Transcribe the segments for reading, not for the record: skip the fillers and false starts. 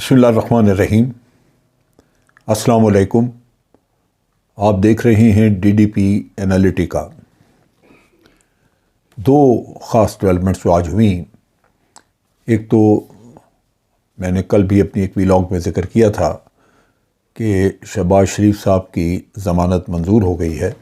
بسم اللہ الرحمن الرحیم۔ السلام علیکم۔ آپ دیکھ رہے ہیں ڈی ڈی پی انالیٹیکا۔ دو خاص ڈیولپمنٹس جو آج ہوئیں، ایک تو میں نے کل بھی اپنی ایک ویلاگ میں ذکر کیا تھا کہ شہباز شریف صاحب کی ضمانت منظور ہو گئی ہے،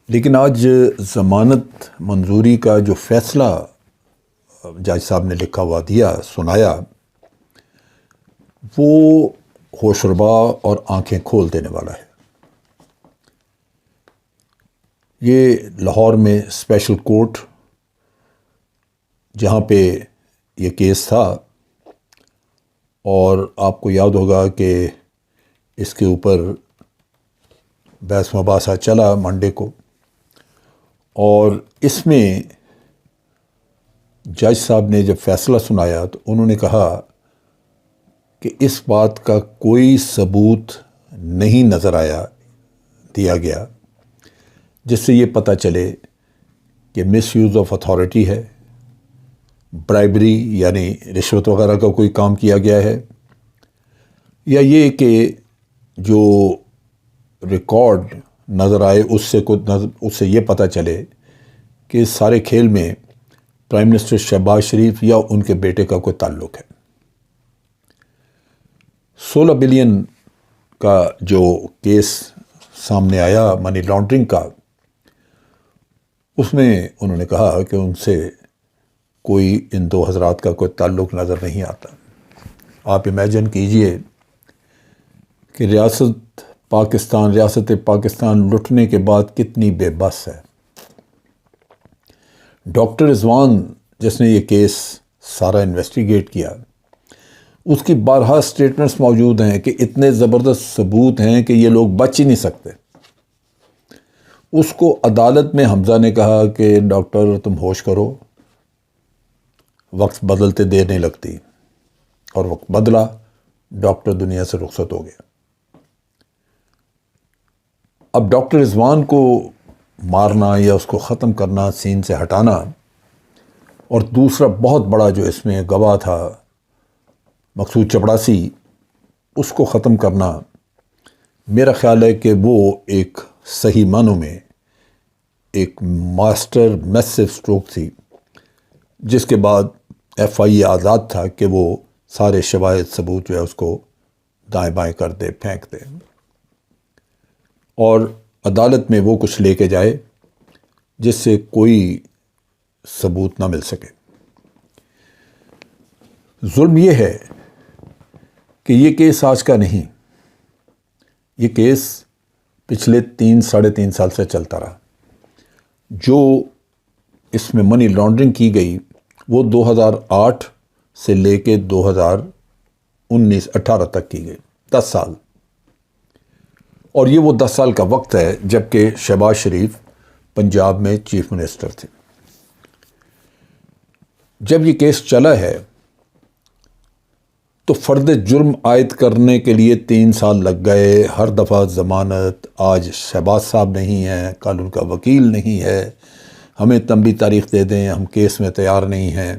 لیکن آج ضمانت منظوری کا جو فیصلہ جج صاحب نے لکھا ہوا دیا سنایا، وہ ہوش ربا اور آنکھیں کھول دینے والا ہے۔ یہ لاہور میں اسپیشل کورٹ جہاں پہ یہ کیس تھا، اور آپ کو یاد ہوگا کہ اس کے اوپر بحث مباحثہ چلا منڈے کو، اور اس میں جج صاحب نے جب فیصلہ سنایا تو انہوں نے کہا کہ اس بات کا کوئی ثبوت نہیں نظر دیا گیا جس سے یہ پتہ چلے کہ مس یوز آف اتھارٹی ہے، برائبری یعنی رشوت وغیرہ کا کوئی کام کیا گیا ہے، یا یہ کہ جو ریکارڈ نظر آئے اس سے یہ پتہ چلے کہ اس سارے کھیل میں پرائم منسٹر شہباز شریف یا ان کے بیٹے کا کوئی تعلق ہے۔ 16 بلین کا جو کیس سامنے آیا منی لانڈرنگ کا، اس میں انہوں نے کہا کہ ان سے کوئی ان دو حضرات کا کوئی تعلق نظر نہیں آتا۔ آپ امیجن کیجئے کہ ریاست پاکستان لٹنے کے بعد کتنی بے بس ہے۔ ڈاکٹر رضوان جس نے یہ کیس سارا انویسٹیگیٹ کیا، اس کی بارہا سٹیٹمنٹس موجود ہیں کہ اتنے زبردست ثبوت ہیں کہ یہ لوگ بچ ہی نہیں سکتے۔ اس کو عدالت میں حمزہ نے کہا کہ ڈاکٹر تم ہوش کرو، وقت بدلتے دیر نہیں لگتی، اور وقت بدلا، ڈاکٹر دنیا سے رخصت ہو گیا۔ اب ڈاکٹر رضوان کو مارنا یا اس کو ختم کرنا، سین سے ہٹانا، اور دوسرا بہت بڑا جو اس میں گواہ تھا مقصود چپڑاسی، اس کو ختم کرنا، میرا خیال ہے کہ وہ ایک صحیح معنوں میں ایک ماسٹر میسو سٹروک تھی، جس کے بعد ایف آئی اے آزاد تھا کہ وہ سارے شواہد ثبوت جو ہے اس کو دائیں بائیں کر دے، پھینک دے، اور عدالت میں وہ کچھ لے کے جائے جس سے کوئی ثبوت نہ مل سکے۔ ظلم یہ ہے کہ یہ کیس آج کا نہیں، یہ کیس پچھلے 3-3.5 سال سے چلتا رہا۔ جو اس میں منی لانڈرنگ کی گئی وہ 2008 سے لے کے 2018 تک کی گئی، 10 سال، اور یہ وہ 10 سال کا وقت ہے جب کہ شہباز شریف پنجاب میں چیف منسٹر تھے۔ جب یہ کیس چلا ہے تو فرد جرم عائد کرنے کے لیے 3 سال لگ گئے، ہر دفعہ ضمانت، آج شہباز صاحب نہیں ہیں، کل ان کا وکیل نہیں ہے، ہمیں تنبیہ تاریخ دے دیں، ہم کیس میں تیار نہیں ہیں،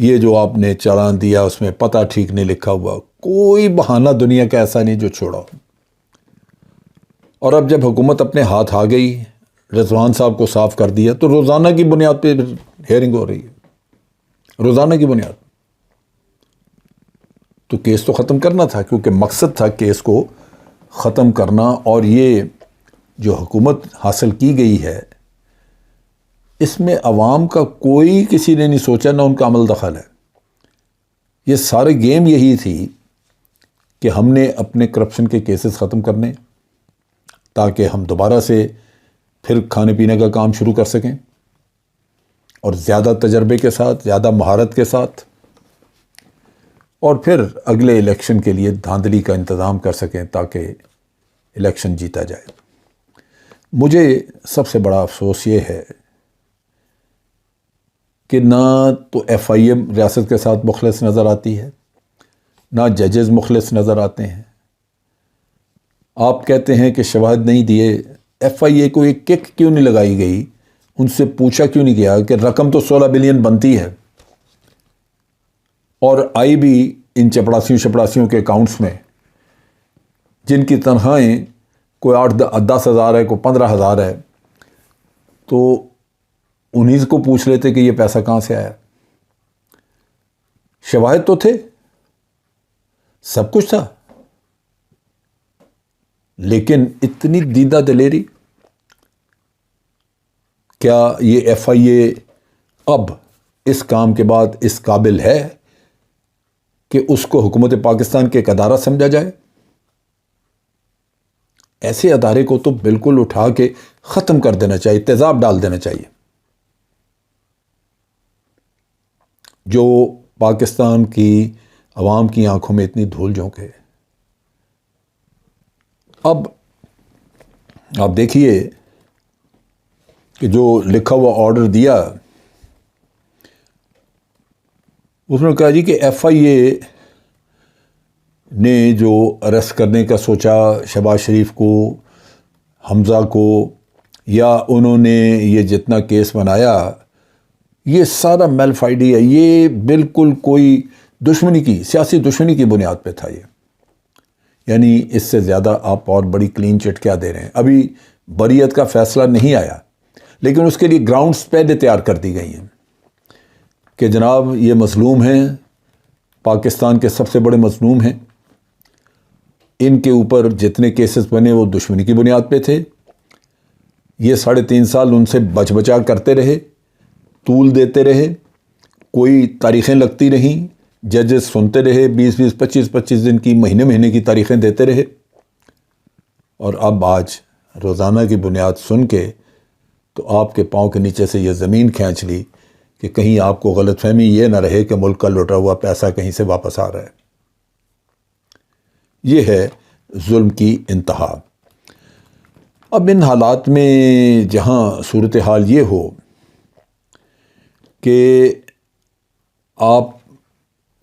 یہ جو آپ نے چالان دیا اس میں پتہ ٹھیک نہیں لکھا ہوا، کوئی بہانہ دنیا کا ایسا نہیں جو چھوڑا۔ اور اب جب حکومت اپنے ہاتھ آ گئی، رضوان صاحب کو صاف کر دیا، تو روزانہ کی بنیاد پہ ہیئرنگ ہو رہی ہے، روزانہ کی بنیاد۔ تو کیس تو ختم کرنا تھا، کیونکہ مقصد تھا کیس کو ختم کرنا، اور یہ جو حکومت حاصل کی گئی ہے اس میں عوام کا کوئی کسی نے نہیں سوچا، نہ ان کا عمل دخل ہے۔ یہ سارے گیم یہی تھی کہ ہم نے اپنے کرپشن کے کیسز ختم کرنے تاکہ ہم دوبارہ سے پھر کھانے پینے کا کام شروع کر سکیں، اور زیادہ تجربے کے ساتھ، زیادہ مہارت کے ساتھ، اور پھر اگلے الیکشن کے لیے دھاندلی کا انتظام کر سکیں تاکہ الیکشن جیتا جائے۔ مجھے سب سے بڑا افسوس یہ ہے کہ نہ تو ایف آئی اے ریاست کے ساتھ مخلص نظر آتی ہے، نہ ججز مخلص نظر آتے ہیں۔ آپ کہتے ہیں کہ شواہد نہیں دیے، ایف آئی اے کو ایک کک کیوں نہیں لگائی گئی؟ ان سے پوچھا کیوں نہیں گیا کہ رقم تو 16 بلین بنتی ہے، اور آئی بھی ان چپڑاسیوں کے اکاؤنٹس میں، جن کی تنخواہیں کوئی 8-10 ہزار ہے، کوئی 15 ہزار ہے، تو انہیں کو پوچھ لیتے کہ یہ پیسہ کہاں سے آیا۔ شواہد تو تھے، سب کچھ تھا، لیکن اتنی دیدہ دلیری۔ کیا یہ ایف آئی اے اب اس کام کے بعد اس قابل ہے کہ اس کو حکومت پاکستان کے ایک ادارہ سمجھا جائے؟ ایسے ادارے کو تو بالکل اٹھا کے ختم کر دینا چاہیے، تیزاب ڈال دینا چاہیے، جو پاکستان کی عوام کی آنکھوں میں اتنی دھول جھونکے۔ اب آپ دیکھیے کہ جو لکھا ہوا آرڈر دیا، اس نے کہا جی کہ ایف آئی اے نے جو اریسٹ کرنے کا سوچا شہباز شریف کو، حمزہ کو، یا انہوں نے یہ جتنا کیس بنایا، یہ سارا میلفائڈی ہے، یہ بالکل کوئی دشمنی کی، سیاسی دشمنی کی بنیاد پہ تھا یہ۔ یعنی اس سے زیادہ آپ اور بڑی کلین چٹ کیا دے رہے ہیں؟ ابھی بریت کا فیصلہ نہیں آیا، لیکن اس کے لیے گراؤنڈز پہلے تیار کر دی گئی ہیں کہ جناب یہ مظلوم ہیں، پاکستان کے سب سے بڑے مظلوم ہیں، ان کے اوپر جتنے کیسز بنے وہ دشمنی کی بنیاد پہ تھے، یہ 3.5 سال ان سے بچا کرتے رہے، طول دیتے رہے، کوئی تاریخیں لگتی رہیں، ججز سنتے رہے، 20 25 دن کی، مہینے کی تاریخیں دیتے رہے، اور اب آج روزانہ کی بنیاد سن کے تو آپ کے پاؤں کے نیچے سے یہ زمین کھینچ لی کہ کہیں آپ کو غلط فہمی یہ نہ رہے کہ ملک کا لوٹا ہوا پیسہ کہیں سے واپس آ رہا ہے۔ یہ ہے ظلم کی انتہا۔ اب ان حالات میں جہاں صورتحال یہ ہو کہ آپ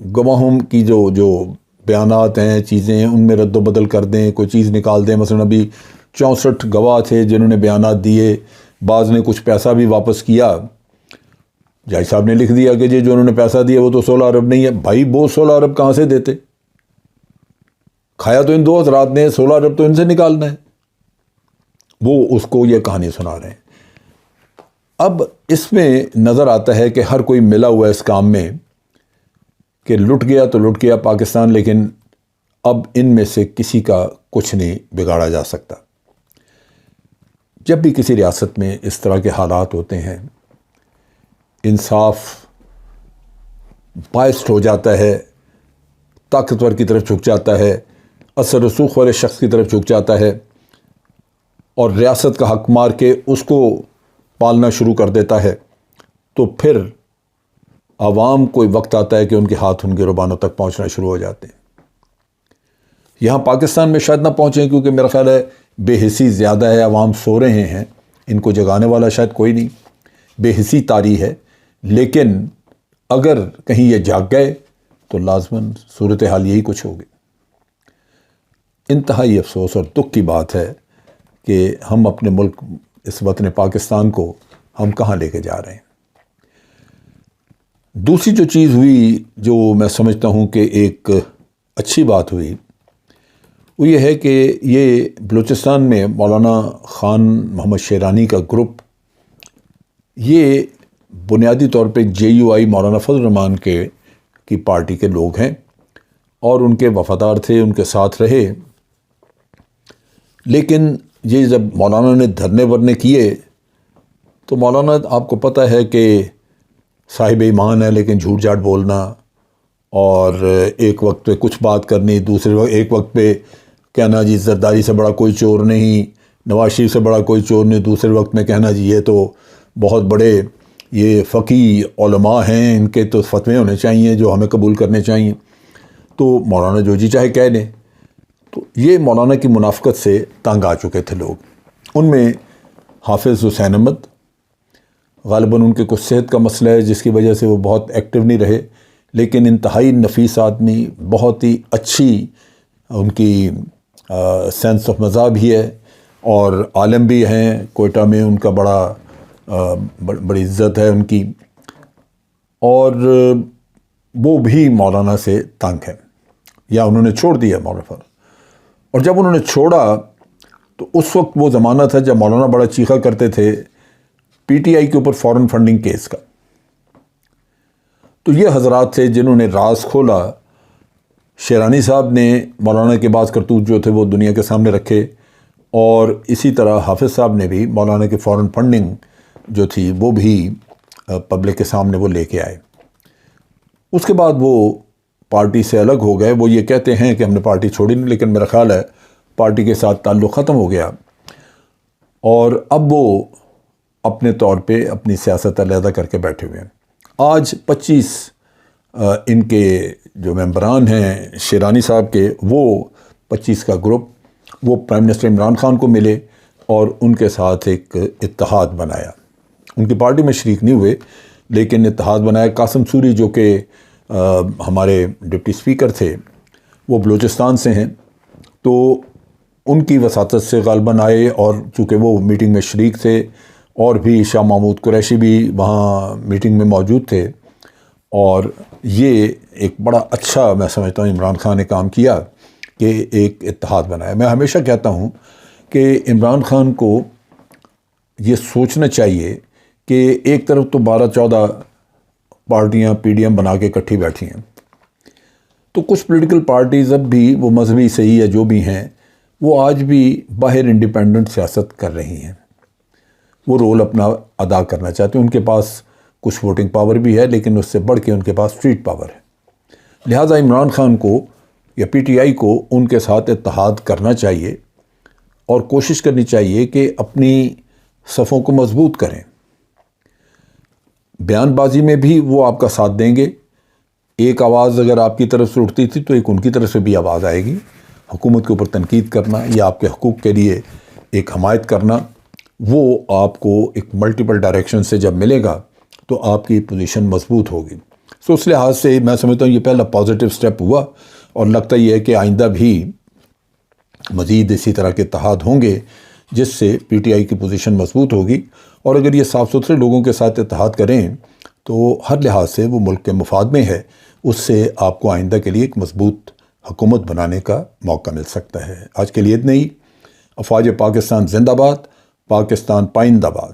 گواہوں کی جو بیانات ہیں، چیزیں ہیں، ان میں رد و بدل کر دیں، کوئی چیز نکال دیں۔ مثلا ابھی 64 گواہ تھے جنہوں نے بیانات دیے، بعض نے کچھ پیسہ بھی واپس کیا۔ جج صاحب نے لکھ دیا کہ جو انہوں نے پیسہ دیا وہ تو 16 ارب نہیں ہے۔ بھائی وہ 16 ارب کہاں سے دیتے؟ کھایا تو ان 2 حضرات نے، 16 ارب تو ان سے نکالنا ہے۔ وہ اس کو یہ کہانی سنا رہے ہیں۔ اب اس میں نظر آتا ہے کہ ہر کوئی ملا ہوا ہے اس کام میں کہ لٹ گیا تو لٹ گیا پاکستان، لیکن اب ان میں سے کسی کا کچھ نہیں بگاڑا جا سکتا۔ جب بھی کسی ریاست میں اس طرح کے حالات ہوتے ہیں، انصاف بائسڈ ہو جاتا ہے، طاقتور کی طرف جھک جاتا ہے، اثر رسوخ والے شخص کی طرف جھک جاتا ہے، اور ریاست کا حق مار کے اس کو پالنا شروع کر دیتا ہے، تو پھر عوام کو وقت آتا ہے کہ ان کے ہاتھ ان کے گروبانوں تک پہنچنا شروع ہو جاتے ہیں۔ یہاں پاکستان میں شاید نہ پہنچیں، کیونکہ میرا خیال ہے بے حسی زیادہ ہے، عوام سو رہے ہیں، ان کو جگانے والا شاید کوئی نہیں، بے حسی طاری ہے۔ لیکن اگر کہیں یہ جاگ گئے تو لازماً صورتحال یہی کچھ ہوگی۔ انتہائی افسوس اور دکھ کی بات ہے کہ ہم اپنے ملک، اس وطن پاکستان کو ہم کہاں لے کے جا رہے ہیں۔ دوسری جو چیز ہوئی، جو میں سمجھتا ہوں کہ ایک اچھی بات ہوئی، وہ یہ ہے کہ یہ بلوچستان میں مولانا خان محمد شیرانی کا گروپ، یہ بنیادی طور پہ JUI مولانا فضل الرحمان کی پارٹی کے لوگ ہیں، اور ان کے وفادار تھے، ان کے ساتھ رہے۔ لیکن یہ جب مولانا نے دھرنے ورنے کیے تو مولانا، آپ کو پتہ ہے کہ صاحب ایمان ہے، لیکن جھوٹ جھاٹ بولنا، اور ایک وقت پہ کچھ بات کرنی، ایک وقت پہ کہنا جی زرداری سے بڑا کوئی چور نہیں، نواز شریف سے بڑا کوئی چور نہیں، دوسرے وقت میں کہنا جی یہ تو بہت بڑے یہ فقی علماء ہیں، ان کے تو فتوے ہونے چاہیے جو ہمیں قبول کرنے چاہیے۔ تو مولانا جو جی چاہے کہہ لیں۔ تو یہ مولانا کی منافقت سے تنگ آ چکے تھے لوگ۔ ان میں حافظ حسین احمد، غالباً ان کے کچھ صحت کا مسئلہ ہے جس کی وجہ سے وہ بہت ایکٹیو نہیں رہے، لیکن انتہائی نفیس آدمی، بہت ہی اچھی ان کی سینس آف مذہب بھی ہے، اور عالم بھی ہیں، کوئٹہ میں ان کا بڑی عزت ہے ان کی، اور وہ بھی مولانا سے تنگ ہے۔ یا انہوں نے چھوڑ دیا مولانا فاروق۔ اور جب انہوں نے چھوڑا تو اس وقت وہ زمانہ تھا جب مولانا بڑا چیخا کرتے تھے پی ٹی آئی کے اوپر فورن فنڈنگ کیس کا۔ تو یہ حضرات تھے جنہوں نے راز کھولا۔ شیرانی صاحب نے مولانا کے بعض کرتوت جو تھے وہ دنیا کے سامنے رکھے، اور اسی طرح حافظ صاحب نے بھی مولانا کی فورن فنڈنگ جو تھی وہ بھی پبلک کے سامنے وہ لے کے آئے۔ اس کے بعد وہ پارٹی سے الگ ہو گئے۔ وہ یہ کہتے ہیں کہ ہم نے پارٹی چھوڑی نہیں، لیکن میرا خیال ہے پارٹی کے ساتھ تعلق ختم ہو گیا، اور اب وہ اپنے طور پہ اپنی سیاست علیحدہ کر کے بیٹھے ہوئے ہیں۔ آج 25 ان کے جو ممبران ہیں شیرانی صاحب کے، وہ 25 کا گروپ وہ پرائم منسٹر عمران خان کو ملے اور ان کے ساتھ ایک اتحاد بنایا۔ ان کی پارٹی میں شریک نہیں ہوئے، لیکن اتحاد بنایا۔ قاسم سوری جو کہ ہمارے ڈپٹی اسپیکر تھے، وہ بلوچستان سے ہیں، تو ان کی وساطت سے غالباً آئے، اور چونکہ وہ میٹنگ میں شریک تھے، اور بھی شاہ محمود قریشی بھی وہاں میٹنگ میں موجود تھے، اور یہ ایک بڑا اچھا میں سمجھتا ہوں عمران خان نے کام کیا کہ ایک اتحاد بنایا۔ میں ہمیشہ کہتا ہوں کہ عمران خان کو یہ سوچنا چاہیے کہ ایک طرف تو 12-14 پارٹیاں پی ڈی ایم بنا کے اکٹھی بیٹھی ہیں، تو کچھ پولیٹیکل پارٹیز اب بھی وہ مذہبی صحیح یا جو بھی ہیں، وہ آج بھی باہر انڈیپینڈنٹ سیاست کر رہی ہیں، وہ رول اپنا ادا کرنا چاہتے ہیں۔ ان کے پاس کچھ ووٹنگ پاور بھی ہے، لیکن اس سے بڑھ کے ان کے پاس اسٹریٹ پاور ہے۔ لہٰذا عمران خان کو یا پی ٹی آئی کو ان کے ساتھ اتحاد کرنا چاہیے، اور کوشش کرنی چاہیے کہ اپنی صفوں کو مضبوط کریں۔ بیان بازی میں بھی وہ آپ کا ساتھ دیں گے۔ ایک آواز اگر آپ کی طرف سے اٹھتی تھی تو ایک ان کی طرف سے بھی آواز آئے گی۔ حکومت کے اوپر تنقید کرنا یا آپ کے حقوق کے لیے ایک حمایت کرنا، وہ آپ کو ایک ملٹیپل ڈائریکشن سے جب ملے گا تو آپ کی پوزیشن مضبوط ہوگی۔ سو اس لحاظ سے میں سمجھتا ہوں یہ پہلا پازیٹیو سٹیپ ہوا، اور لگتا یہ ہے کہ آئندہ بھی مزید اسی طرح کے اتحاد ہوں گے، جس سے پی ٹی آئی کی پوزیشن مضبوط ہوگی۔ اور اگر یہ صاف ستھرے لوگوں کے ساتھ اتحاد کریں تو ہر لحاظ سے وہ ملک کے مفاد میں ہے، اس سے آپ کو آئندہ کے لیے ایک مضبوط حکومت بنانے کا موقع مل سکتا ہے۔ آج کے لیے اتنا ہی۔ افواج پاکستان زندہ باد، پاکستان پائندہ باد۔